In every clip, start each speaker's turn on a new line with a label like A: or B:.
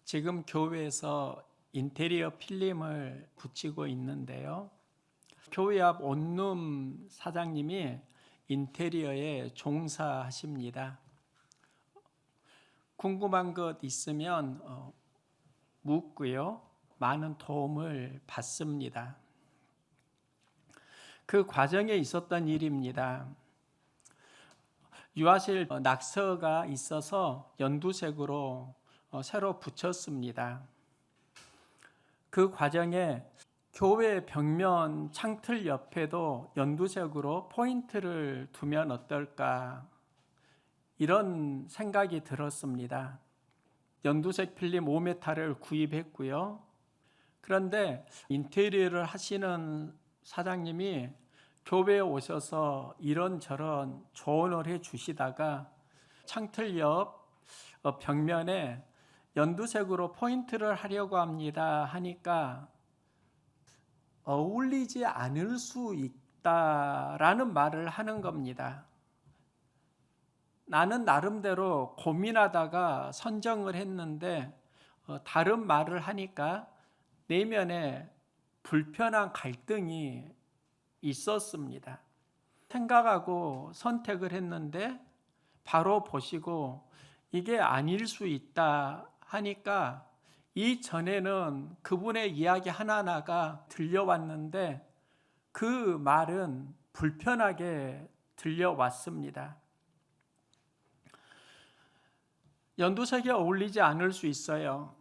A: 지금 교회에서 인테리어 필름을 붙이고 있는데요. 교회 앞 원룸 사장님이 인테리어에 종사하십니다. 궁금한 것 있으면 묻고요. 많은 도움을 받습니다. 그 과정에 있었던 일입니다. 유아실 낙서가 있어서 연두색으로 새로 붙였습니다. 그 과정에 교회 벽면 창틀 옆에도 연두색으로 포인트를 두면 어떨까, 이런 생각이 들었습니다. 연두색 필름 5m를 구입했고요. 그런데 인테리어를 하시는 사장님이 교회에 오셔서 이런저런 조언을 해주시다가 창틀 옆 벽면에 연두색으로 포인트를 하려고 합니다 하니까 어울리지 않을 수 있다라는 말을 하는 겁니다. 나는 나름대로 고민하다가 선정을 했는데 다른 말을 하니까 내면에 불편한 갈등이 있었습니다. 생각하고 선택을 했는데 바로 보시고 이게 아닐 수 있다 하니까 이전에는 그분의 이야기 하나하나가 들려왔는데 그 말은 불편하게 들려왔습니다. 연두색에 어울리지 않을 수 있어요.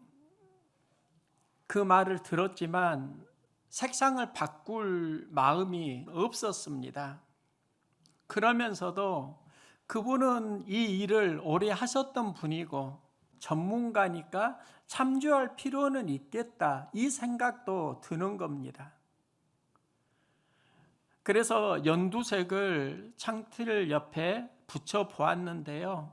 A: 그 말을 들었지만 색상을 바꿀 마음이 없었습니다. 그러면서도 그분은 이 일을 오래 하셨던 분이고 전문가니까 참조할 필요는 있겠다, 이 생각도 드는 겁니다. 그래서 연두색을 창틀 옆에 붙여 보았는데요.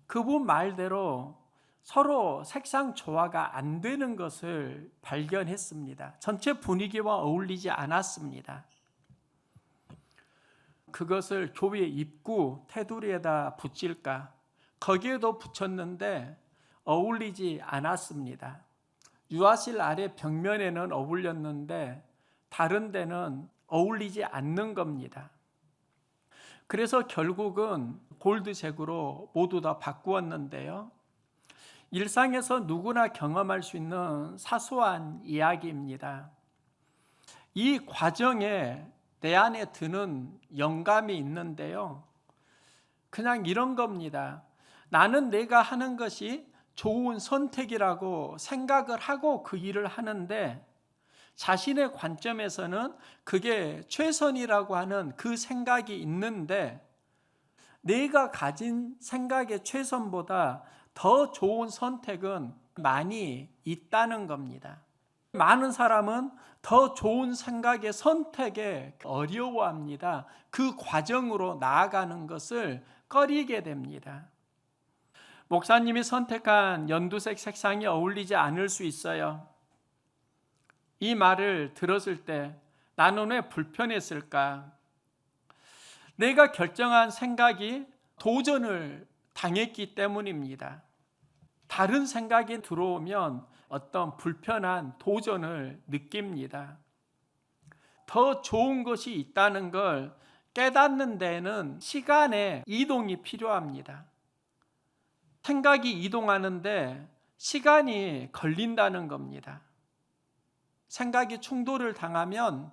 A: 그분 말대로 서로 색상 조화가 안 되는 것을 발견했습니다. 전체 분위기와 어울리지 않았습니다. 그것을 교회 입구 테두리에다 붙일까, 거기에도 붙였는데 어울리지 않았습니다. 유아실 아래 벽면에는 어울렸는데 다른 데는 어울리지 않는 겁니다. 그래서 결국은 골드색으로 모두 다 바꾸었는데요. 일상에서 누구나 경험할 수 있는 사소한 이야기입니다. 이 과정에 내 안에 드는 영감이 있는데요. 그냥 이런 겁니다. 나는 내가 하는 것이 좋은 선택이라고 생각을 하고 그 일을 하는데 자신의 관점에서는 그게 최선이라고 하는 그 생각이 있는데 내가 가진 생각의 최선보다 더 좋은 선택은 많이 있다는 겁니다. 많은 사람은 더 좋은 생각의 선택에 어려워합니다. 그 과정으로 나아가는 것을 꺼리게 됩니다. 목사님이 선택한 연두색 색상이 어울리지 않을 수 있어요. 이 말을 들었을 때 나는 왜 불편했을까? 내가 결정한 생각이 도전을 당했기 때문입니다. 다른 생각이 들어오면 어떤 불편한 도전을 느낍니다. 더 좋은 것이 있다는 걸 깨닫는 데에는 시간의 이동이 필요합니다. 생각이 이동하는데 시간이 걸린다는 겁니다. 생각이 충돌을 당하면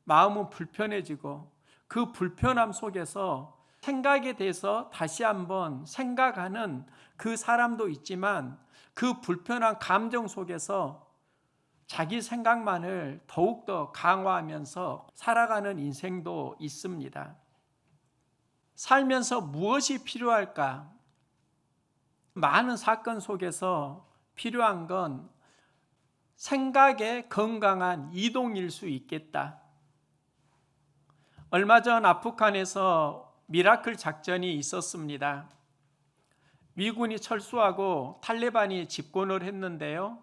A: 마음은 불편해지고 그 불편함 속에서 생각에 대해서 다시 한번 생각하는 그 사람도 있지만 그 불편한 감정 속에서 자기 생각만을 더욱더 강화하면서 살아가는 인생도 있습니다. 살면서 무엇이 필요할까? 많은 사건 속에서 필요한 건 생각의 건강한 이동일 수 있겠다. 얼마 전 아프간에서 미라클 작전이 있었습니다. 미군이 철수하고 탈레반이 집권을 했는데요.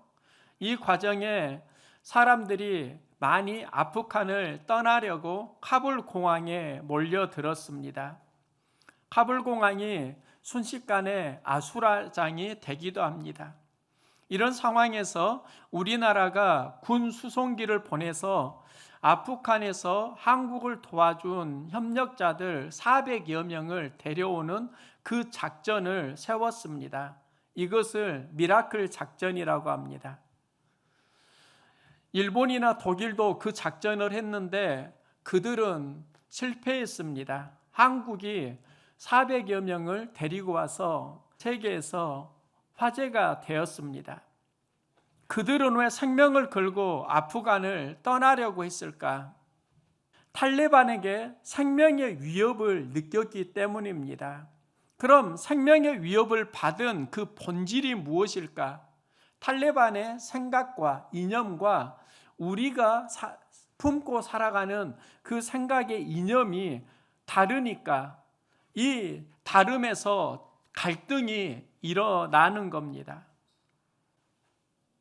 A: 이 과정에 사람들이 많이 아프간을 떠나려고 카불 공항에 몰려들었습니다. 카불 공항이 순식간에 아수라장이 되기도 합니다. 이런 상황에서 우리나라가 군 수송기를 보내서 아프간에서 한국을 도와준 협력자들 400여 명을 데려오는 그 작전을 세웠습니다. 이것을 미라클 작전이라고 합니다. 일본이나 독일도 그 작전을 했는데 그들은 실패했습니다. 한국이 400여 명을 데리고 와서 세계에서 화제가 되었습니다. 그들은 왜 생명을 걸고 아프간을 떠나려고 했을까? 탈레반에게 생명의 위협을 느꼈기 때문입니다. 그럼 생명의 위협을 받은 그 본질이 무엇일까? 탈레반의 생각과 이념과 우리가 품고 살아가는 그 생각의 이념이 다르니까 이 다름에서 갈등이 일어나는 겁니다.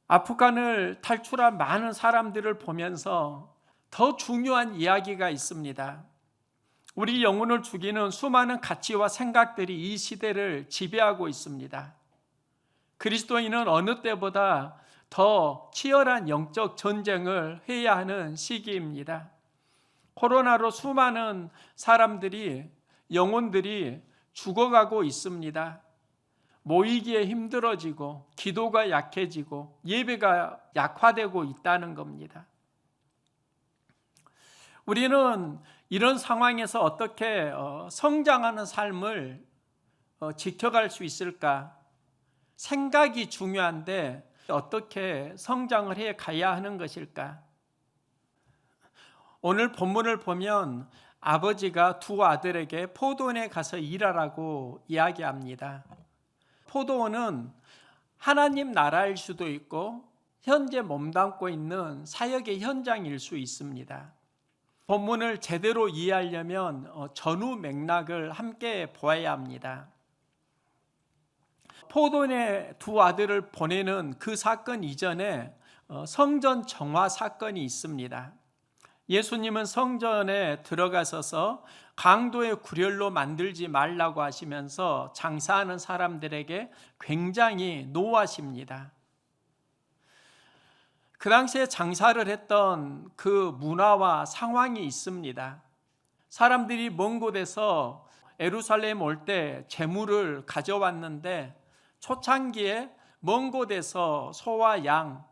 A: 아프간을 탈출한 많은 사람들을 보면서 더 중요한 이야기가 있습니다. 우리 영혼을 죽이는 수많은 가치와 생각들이 이 시대를 지배하고 있습니다. 그리스도인은 어느 때보다 더 치열한 영적 전쟁을 해야 하는 시기입니다. 코로나로 수많은 사람들이, 영혼들이 죽어가고 있습니다. 모이기에 힘들어지고 기도가 약해지고 예배가 약화되고 있다는 겁니다. 우리는 이런 상황에서 어떻게 성장하는 삶을 지켜갈 수 있을까? 생각이 중요한데 어떻게 성장을 해 가야 하는 것일까? 오늘 본문을 보면 아버지가 두 아들에게 포도원에 가서 일하라고 이야기합니다. 포도원은 하나님 나라일 수도 있고 현재 몸담고 있는 사역의 현장일 수 있습니다. 본문을 제대로 이해하려면 전후 맥락을 함께 보아야 합니다. 포도원에 두 아들을 보내는 그 사건 이전에 성전 정화 사건이 있습니다. 예수님은 성전에 들어가셔서 강도의 구렬로 만들지 말라고 하시면서 장사하는 사람들에게 굉장히 노하십니다. 그 당시에 장사를 했던 그 문화와 상황이 있습니다. 사람들이 먼 곳에서 예루살렘 올 때 재물을 가져왔는데 초창기에 먼 곳에서 소와 양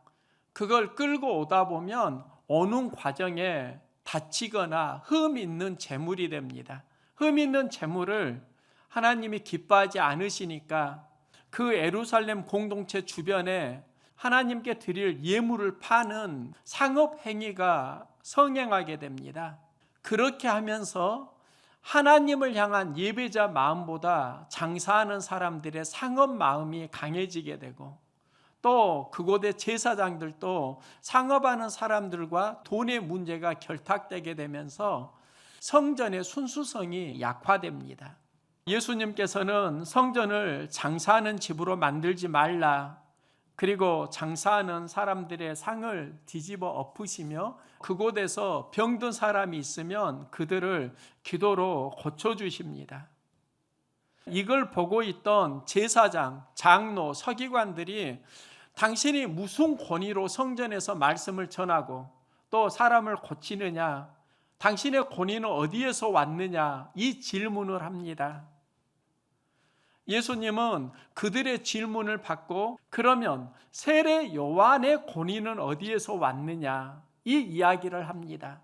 A: 그걸 끌고 오다 보면 오는 과정에 다치거나 흠 있는 재물이 됩니다. 흠 있는 재물을 하나님이 기뻐하지 않으시니까 그 예루살렘 공동체 주변에 하나님께 드릴 예물을 파는 상업 행위가 성행하게 됩니다. 그렇게 하면서 하나님을 향한 예배자 마음보다 장사하는 사람들의 상업 마음이 강해지게 되고 또 그곳의 제사장들도 상업하는 사람들과 돈의 문제가 결탁되게 되면서 성전의 순수성이 약화됩니다. 예수님께서는 성전을 장사하는 집으로 만들지 말라, 그리고 장사하는 사람들의 상을 뒤집어 엎으시며 그곳에서 병든 사람이 있으면 그들을 기도로 고쳐주십니다. 이걸 보고 있던 제사장, 장로, 서기관들이 당신이 무슨 권위로 성전에서 말씀을 전하고 또 사람을 고치느냐, 당신의 권위는 어디에서 왔느냐, 이 질문을 합니다. 예수님은 그들의 질문을 받고 그러면 세례 요한의 권위는 어디에서 왔느냐, 이 이야기를 합니다.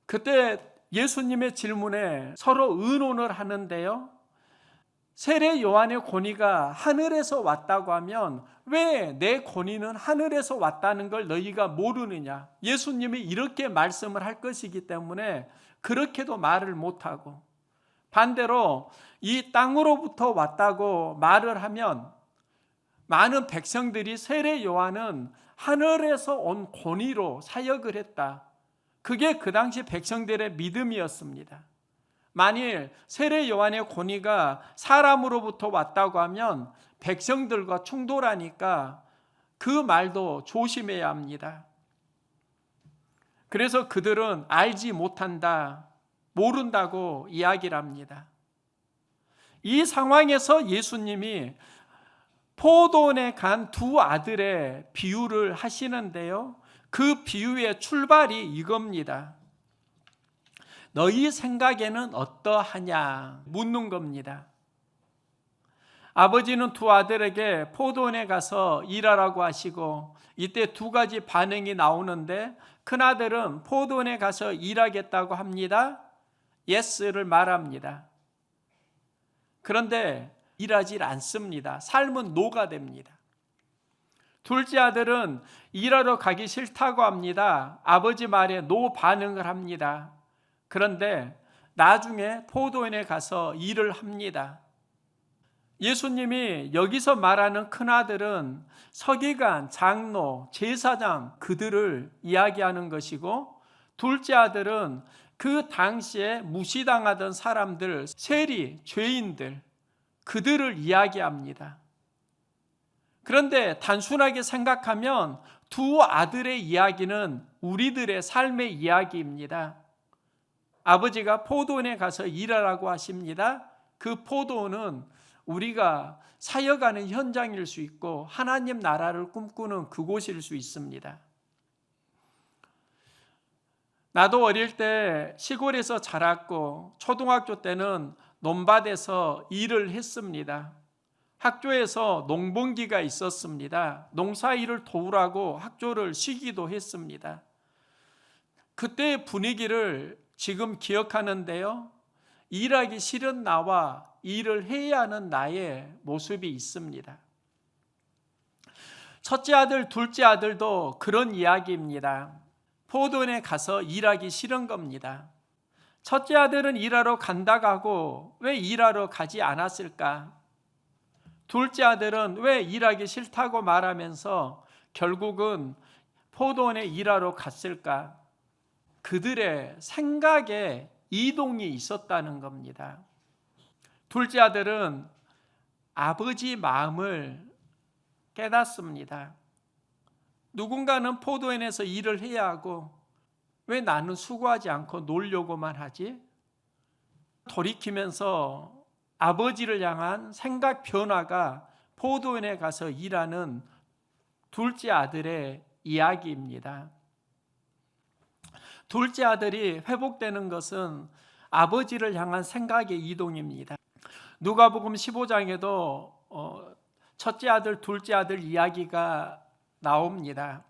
A: 그때 예수님의 질문에 서로 의논을 하는데요, 세례 요한의 권위가 하늘에서 왔다고 하면 왜 내 권위는 하늘에서 왔다는 걸 너희가 모르느냐? 예수님이 이렇게 말씀을 할 것이기 때문에 그렇게도 말을 못하고, 반대로 이 땅으로부터 왔다고 말을 하면 많은 백성들이 세례 요한은 하늘에서 온 권위로 사역을 했다. 그게 그 당시 백성들의 믿음이었습니다. 만일 세례 요한의 권위가 사람으로부터 왔다고 하면 백성들과 충돌하니까 그 말도 조심해야 합니다. 그래서 그들은 알지 못한다, 모른다고 이야기를 합니다. 이 상황에서 예수님이 포도원에 간 두 아들의 비유를 하시는데요. 그 비유의 출발이 이겁니다. 너희 생각에는 어떠하냐 묻는 겁니다. 아버지는 두 아들에게 포도원에 가서 일하라고 하시고, 이때 두 가지 반응이 나오는데, 큰아들은 포도원에 가서 일하겠다고 합니다. 예스를 말합니다. 그런데 일하지 않습니다. 삶은 노가 됩니다. 둘째 아들은 일하러 가기 싫다고 합니다. 아버지 말에 노 반응을 합니다. 그런데 나중에 포도원에 가서 일을 합니다. 예수님이 여기서 말하는 큰아들은 서기관, 장로, 제사장 그들을 이야기하는 것이고, 둘째 아들은 그 당시에 무시당하던 사람들, 세리, 죄인들 그들을 이야기합니다. 그런데 단순하게 생각하면 두 아들의 이야기는 우리들의 삶의 이야기입니다. 아버지가 포도원에 가서 일하라고 하십니다. 그 포도원은 우리가 사역하는 현장일 수 있고 하나님 나라를 꿈꾸는 그곳일 수 있습니다. 나도 어릴 때 시골에서 자랐고 초등학교 때는 논밭에서 일을 했습니다. 학교에서 농번기가 있었습니다. 농사일을 도우라고 학교를 쉬기도 했습니다. 그때의 분위기를 지금 기억하는데요. 일하기 싫은 나와 일을 해야 하는 나의 모습이 있습니다. 첫째 아들, 둘째 아들도 그런 이야기입니다. 포도원에 가서 일하기 싫은 겁니다. 첫째 아들은 일하러 간다고 하고 왜 일하러 가지 않았을까? 둘째 아들은 왜 일하기 싫다고 말하면서 결국은 포도원에 일하러 갔을까? 그들의 생각에 이동이 있었다는 겁니다. 둘째 아들은 아버지 마음을 깨닫습니다. 누군가는 포도원에서 일을 해야 하고 왜 나는 수고하지 않고 놀려고만 하지? 돌이키면서 아버지를 향한 생각 변화가 포도원에 가서 일하는 둘째 아들의 이야기입니다. 둘째 아들이 회복되는 것은 아버지를 향한 생각의 이동입니다. 누가복음 15장에도 첫째 아들, 둘째 아들 이야기가 나옵니다.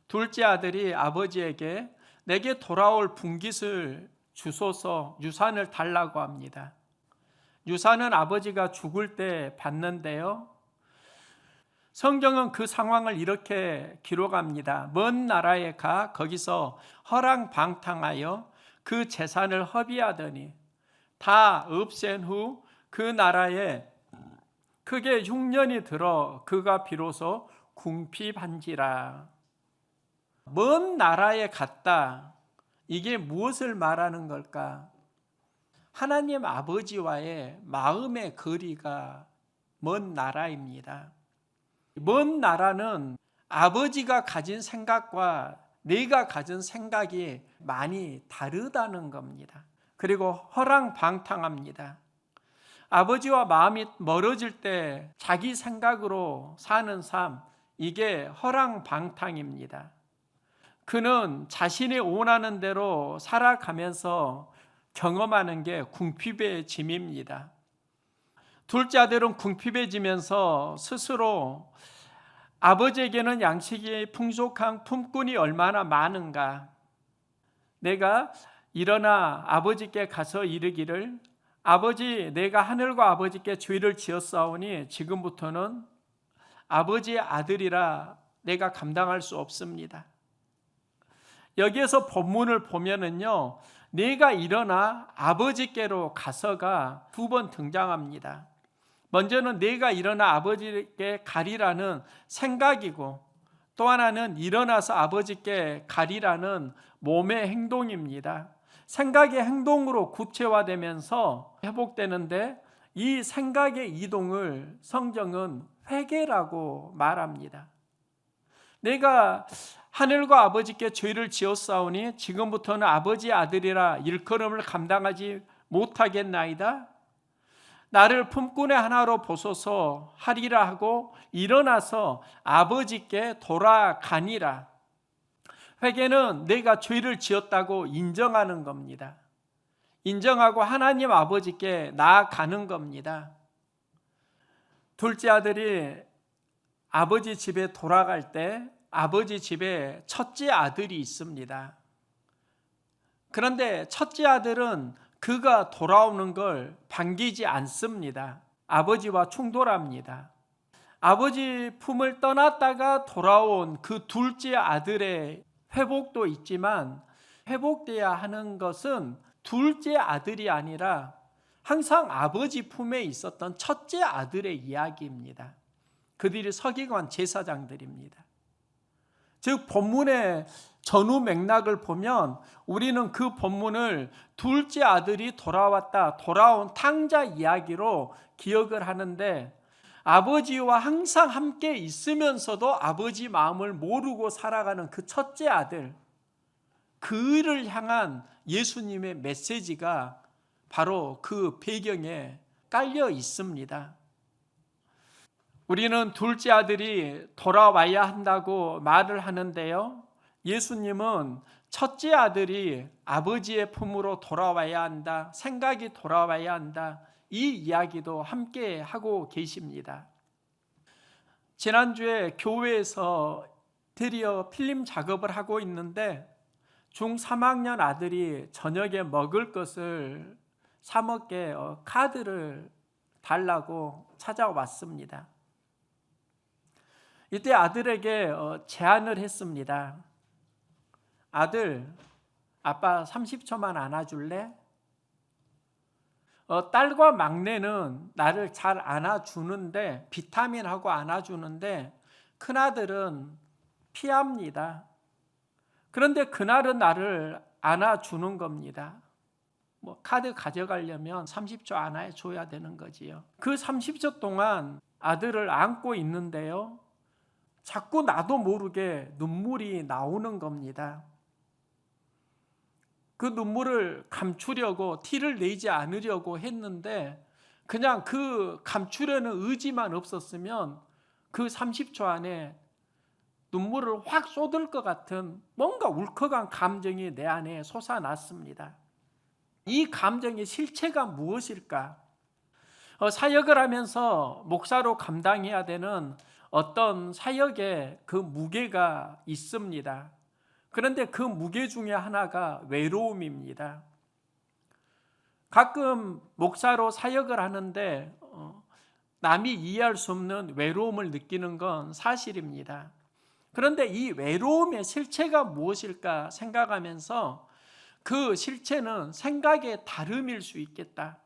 A: 둘째 아들이 아버지에게 내게 돌아올 분깃을 주소서, 유산을 달라고 합니다. 유산은 아버지가 죽을 때 받는데요. 성경은 그 상황을 이렇게 기록합니다. 먼 나라에 가 거기서 허랑방탕하여 그 재산을 허비하더니 다 없앤 후 그 나라에 크게 흉년이 들어 그가 비로소 궁핍한지라. 먼 나라에 갔다. 이게 무엇을 말하는 걸까? 하나님 아버지와의 마음의 거리가 먼 나라입니다. 먼 나라는 아버지가 가진 생각과 내가 가진 생각이 많이 다르다는 겁니다. 그리고 허랑방탕합니다. 아버지와 마음이 멀어질 때 자기 생각으로 사는 삶, 이게 허랑방탕입니다. 그는 자신이 원하는 대로 살아가면서 경험하는 게 궁핍해짐입니다. 둘째 아들은 궁핍해지면서 스스로 아버지에게는 양식이 풍족한 품꾼이 얼마나 많은가, 내가 일어나 아버지께 가서 이르기를 아버지, 내가 하늘과 아버지께 죄를 지었사오니 지금부터는 아버지의 아들이라 내가 감당할 수 없습니다. 여기에서 본문을 보면은요, 내가 일어나 아버지께로 가서가 두 번 등장합니다. 먼저는 내가 일어나 아버지께 가리라는 생각이고, 또 하나는 일어나서 아버지께 가리라는 몸의 행동입니다. 생각의 행동으로 구체화되면서 회복되는데, 이 생각의 이동을 성경은 회개라고 말합니다. 내가 하늘과 아버지께 죄를 지었사오니 지금부터는 아버지의 아들이라 일컬음을 감당하지 못하겠나이다. 나를 품꾼의 하나로 보소서 하리라 하고 일어나서 아버지께 돌아가니라. 회개는 내가 죄를 지었다고 인정하는 겁니다. 인정하고 하나님 아버지께 나아가는 겁니다. 둘째 아들이 아버지 집에 돌아갈 때 아버지 집에 첫째 아들이 있습니다. 그런데 첫째 아들은 그가 돌아오는 걸 반기지 않습니다. 아버지와 충돌합니다. 아버지 품을 떠났다가 돌아온 그 둘째 아들의 회복도 있지만 회복돼야 하는 것은 둘째 아들이 아니라 항상 아버지 품에 있었던 첫째 아들의 이야기입니다. 그들이 서기관 제사장들입니다. 즉 본문의 전후 맥락을 보면 우리는 그 본문을 둘째 아들이 돌아온 탕자 이야기로 기억을 하는데, 아버지와 항상 함께 있으면서도 아버지 마음을 모르고 살아가는 그 첫째 아들, 그를 향한 예수님의 메시지가 바로 그 배경에 깔려 있습니다. 우리는 둘째 아들이 돌아와야 한다고 말을 하는데요, 예수님은 첫째 아들이 아버지의 품으로 돌아와야 한다, 생각이 돌아와야 한다, 이 이야기도 함께 하고 계십니다. 지난주에 교회에서 인테리어 필름 작업을 하고 있는데 중3학년 아들이 저녁에 먹을 것을 사 먹게 카드를 달라고 찾아왔습니다. 이때 아들에게 제안을 했습니다. 아들, 아빠 30초만 안아줄래? 딸과 막내는 나를 잘 안아주는데, 비타민하고 안아주는데 큰아들은 피합니다. 그런데 그날은 나를 안아주는 겁니다. 카드 가져가려면 30초 안아줘야 되는 거지요. 그 30초 동안 아들을 안고 있는데요, 자꾸 나도 모르게 눈물이 나오는 겁니다. 그 눈물을 감추려고 티를 내지 않으려고 했는데, 그냥 그 감추려는 의지만 없었으면 그 30초 안에 눈물을 확 쏟을 것 같은 뭔가 울컥한 감정이 내 안에 솟아났습니다. 이 감정의 실체가 무엇일까? 사역을 하면서 목사로 감당해야 되는 어떤 사역의 그 무게가 있습니다. 그런데 그 무게 중에 하나가 외로움입니다. 가끔 목사로 사역을 하는데 남이 이해할 수 없는 외로움을 느끼는 건 사실입니다. 그런데 이 외로움의 실체가 무엇일까 생각하면서 그 실체는 생각의 다름일 수 있겠다.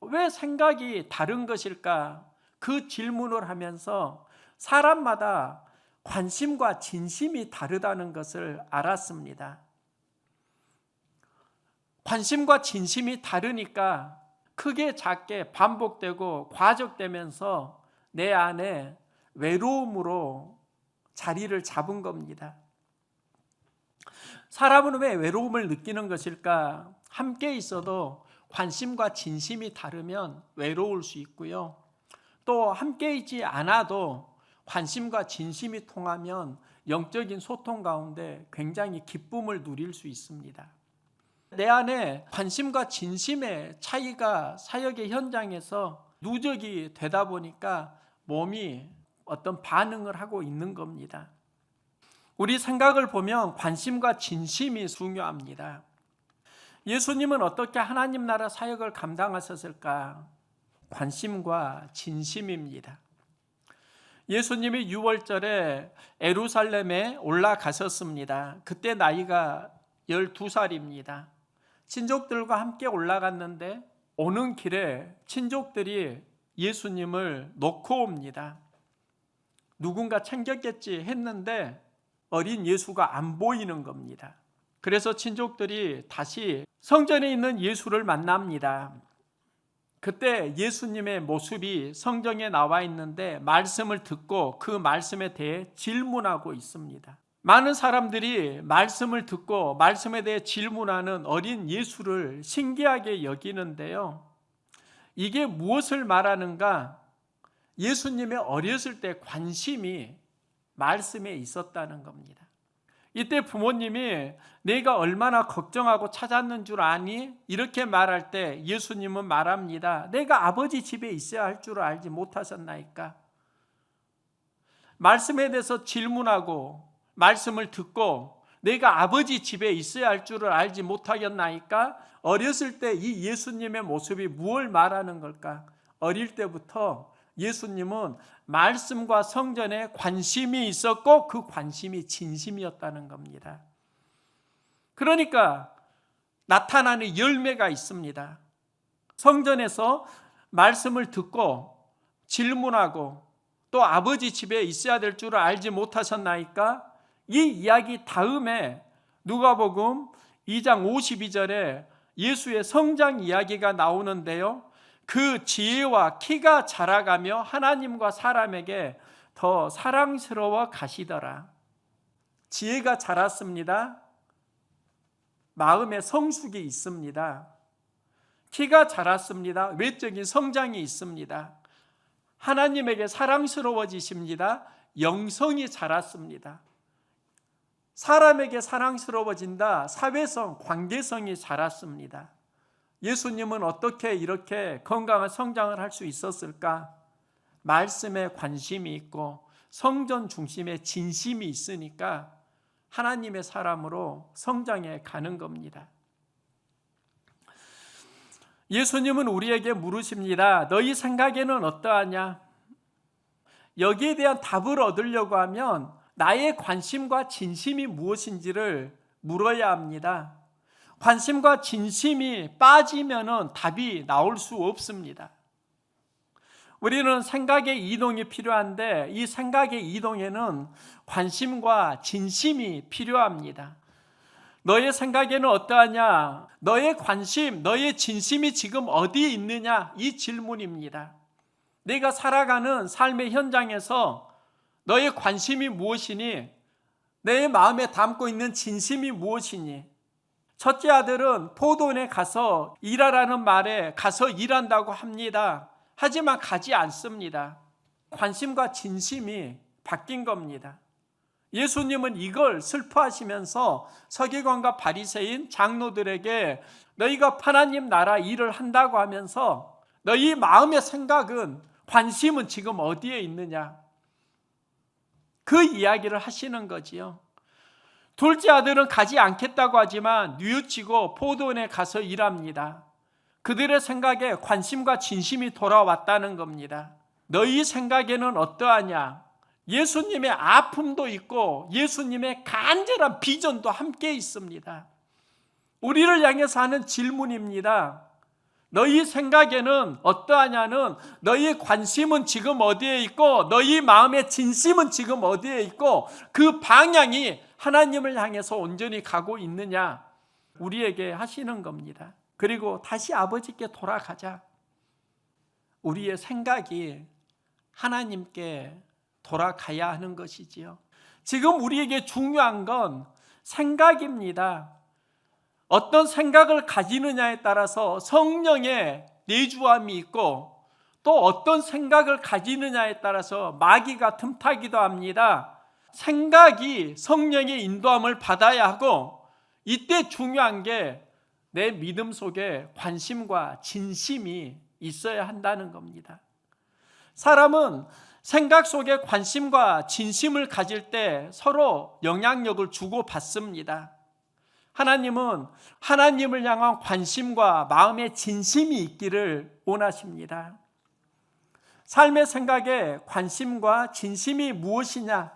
A: 왜 생각이 다른 것일까? 그 질문을 하면서 사람마다 관심과 진심이 다르다는 것을 알았습니다. 관심과 진심이 다르니까 크게 작게 반복되고 과적되면서 내 안에 외로움으로 자리를 잡은 겁니다. 사람은 왜 외로움을 느끼는 것일까? 함께 있어도 관심과 진심이 다르면 외로울 수 있고요. 또 함께 있지 않아도 관심과 진심이 통하면 영적인 소통 가운데 굉장히 기쁨을 누릴 수 있습니다. 내 안에 관심과 진심의 차이가 사역의 현장에서 누적이 되다 보니까 몸이 어떤 반응을 하고 있는 겁니다. 우리 생각을 보면 관심과 진심이 중요합니다. 예수님은 어떻게 하나님 나라 사역을 감당하셨을까? 관심과 진심입니다. 예수님이 유월절에 예루살렘에 올라가셨습니다. 그때 나이가 12살입니다. 친족들과 함께 올라갔는데 오는 길에 친족들이 예수님을 놓고 옵니다. 누군가 챙겼겠지 했는데 어린 예수가 안 보이는 겁니다. 그래서 친족들이 다시 성전에 있는 예수를 만납니다. 그때 예수님의 모습이 성경에 나와 있는데 말씀을 듣고 그 말씀에 대해 질문하고 있습니다. 많은 사람들이 말씀을 듣고 말씀에 대해 질문하는 어린 예수를 신기하게 여기는데요, 이게 무엇을 말하는가? 예수님의 어렸을 때 관심이 말씀에 있었다는 겁니다. 이때 부모님이 내가 얼마나 걱정하고 찾았는 줄 아니? 이렇게 말할 때 예수님은 말합니다. 내가 아버지 집에 있어야 할 줄 알지 못하셨나이까? 말씀에 대해서 질문하고 말씀을 듣고 내가 아버지 집에 있어야 할 줄을 알지 못하겠나이까? 어렸을 때 이 예수님의 모습이 무엇을 말하는 걸까? 어릴 때부터 예수님은 말씀과 성전에 관심이 있었고 그 관심이 진심이었다는 겁니다. 그러니까 나타나는 열매가 있습니다. 성전에서 말씀을 듣고 질문하고 또 아버지 집에 있어야 될 줄을 알지 못하셨나이까? 이 이야기 다음에 누가복음 2장 52절에 예수의 성장 이야기가 나오는데요. 그 지혜와 키가 자라가며 하나님과 사람에게 더 사랑스러워 가시더라. 지혜가 자랐습니다. 마음의 성숙이 있습니다. 키가 자랐습니다. 외적인 성장이 있습니다. 하나님에게 사랑스러워지십니다. 영성이 자랐습니다. 사람에게 사랑스러워진다. 사회성, 관계성이 자랐습니다. 예수님은 어떻게 이렇게 건강한 성장을 할 수 있었을까? 말씀에 관심이 있고 성전 중심에 진심이 있으니까 하나님의 사람으로 성장해 가는 겁니다. 예수님은 우리에게 물으십니다. 너희 생각에는 어떠하냐? 여기에 대한 답을 얻으려고 하면 나의 관심과 진심이 무엇인지를 물어야 합니다. 관심과 진심이 빠지면 답이 나올 수 없습니다. 우리는 생각의 이동이 필요한데 이 생각의 이동에는 관심과 진심이 필요합니다. 너의 생각에는 어떠하냐? 너의 관심, 너의 진심이 지금 어디에 있느냐? 이 질문입니다. 내가 살아가는 삶의 현장에서 너의 관심이 무엇이니? 내 마음에 담고 있는 진심이 무엇이니? 첫째 아들은 포도원에 가서 일하라는 말에 가서 일한다고 합니다. 하지만 가지 않습니다. 관심과 진심이 바뀐 겁니다. 예수님은 이걸 슬퍼하시면서 서기관과 바리새인 장로들에게 너희가 하나님 나라 일을 한다고 하면서 너희 마음의 생각은 관심은 지금 어디에 있느냐? 그 이야기를 하시는 거지요. 둘째 아들은 가지 않겠다고 하지만 뉘우치고 포도원에 가서 일합니다. 그들의 생각에 관심과 진심이 돌아왔다는 겁니다. 너희 생각에는 어떠하냐? 예수님의 아픔도 있고 예수님의 간절한 비전도 함께 있습니다. 우리를 향해서 하는 질문입니다. 너희 생각에는 어떠하냐는 너희 관심은 지금 어디에 있고 너희 마음의 진심은 지금 어디에 있고 그 방향이 하나님을 향해서 온전히 가고 있느냐 우리에게 하시는 겁니다. 그리고 다시 아버지께 돌아가자. 우리의 생각이 하나님께 돌아가야 하는 것이지요. 지금 우리에게 중요한 건 생각입니다. 어떤 생각을 가지느냐에 따라서 성령의 내주함이 있고 또 어떤 생각을 가지느냐에 따라서 마귀가 틈타기도 합니다. 생각이 성령의 인도함을 받아야 하고 이때 중요한 게 내 믿음 속에 관심과 진심이 있어야 한다는 겁니다. 사람은 생각 속에 관심과 진심을 가질 때 서로 영향력을 주고받습니다. 하나님은 하나님을 향한 관심과 마음의 진심이 있기를 원하십니다. 삶의 생각에 관심과 진심이 무엇이냐?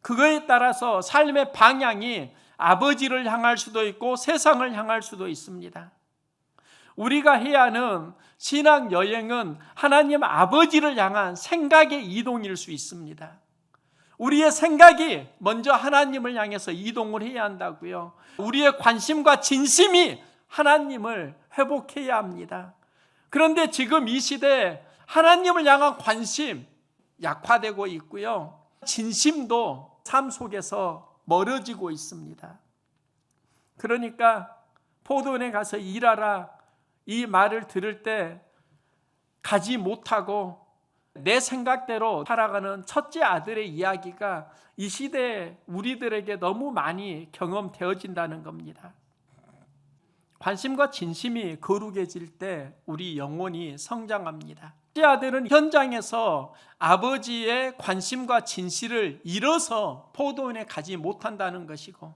A: 그거에 따라서 삶의 방향이 아버지를 향할 수도 있고 세상을 향할 수도 있습니다. 우리가 해야 하는 신앙 여행은 하나님 아버지를 향한 생각의 이동일 수 있습니다. 우리의 생각이 먼저 하나님을 향해서 이동을 해야 한다고요. 우리의 관심과 진심이 하나님을 회복해야 합니다. 그런데 지금 이 시대에 하나님을 향한 관심 약화되고 있고요. 진심도 삶 속에서 멀어지고 있습니다. 그러니까 포도원에 가서 일하라 이 말을 들을 때 가지 못하고 내 생각대로 살아가는 첫째 아들의 이야기가 이 시대에 우리들에게 너무 많이 경험되어진다는 겁니다. 관심과 진심이 거룩해질 때 우리 영혼이 성장합니다. 첫째 아들은 현장에서 아버지의 관심과 진실을 잃어서 포도원에 가지 못한다는 것이고,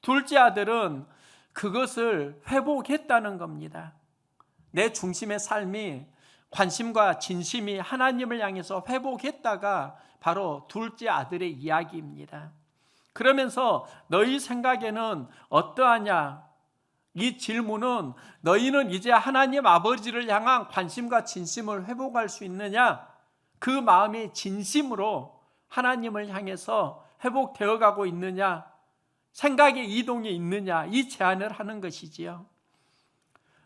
A: 둘째 아들은 그것을 회복했다는 겁니다. 내 중심의 삶이 관심과 진심이 하나님을 향해서 회복했다가 바로 둘째 아들의 이야기입니다. 그러면서 너희 생각에는 어떠하냐? 이 질문은 너희는 이제 하나님 아버지를 향한 관심과 진심을 회복할 수 있느냐? 그 마음이 진심으로 하나님을 향해서 회복되어 가고 있느냐? 생각의 이동이 있느냐? 이 제안을 하는 것이지요.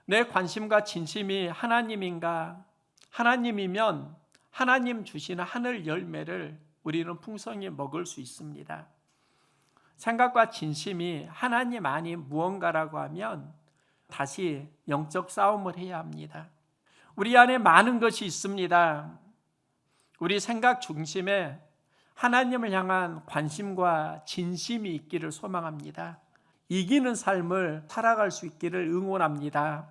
A: 내 관심과 진심이 하나님인가? 하나님이면 하나님 주시는 하늘 열매를 우리는 풍성히 먹을 수 있습니다. 생각과 진심이 하나님 아닌 무언가라고 하면 다시 영적 싸움을 해야 합니다. 우리 안에 많은 것이 있습니다. 우리 생각 중심에 하나님을 향한 관심과 진심이 있기를 소망합니다. 이기는 삶을 살아갈 수 있기를 응원합니다.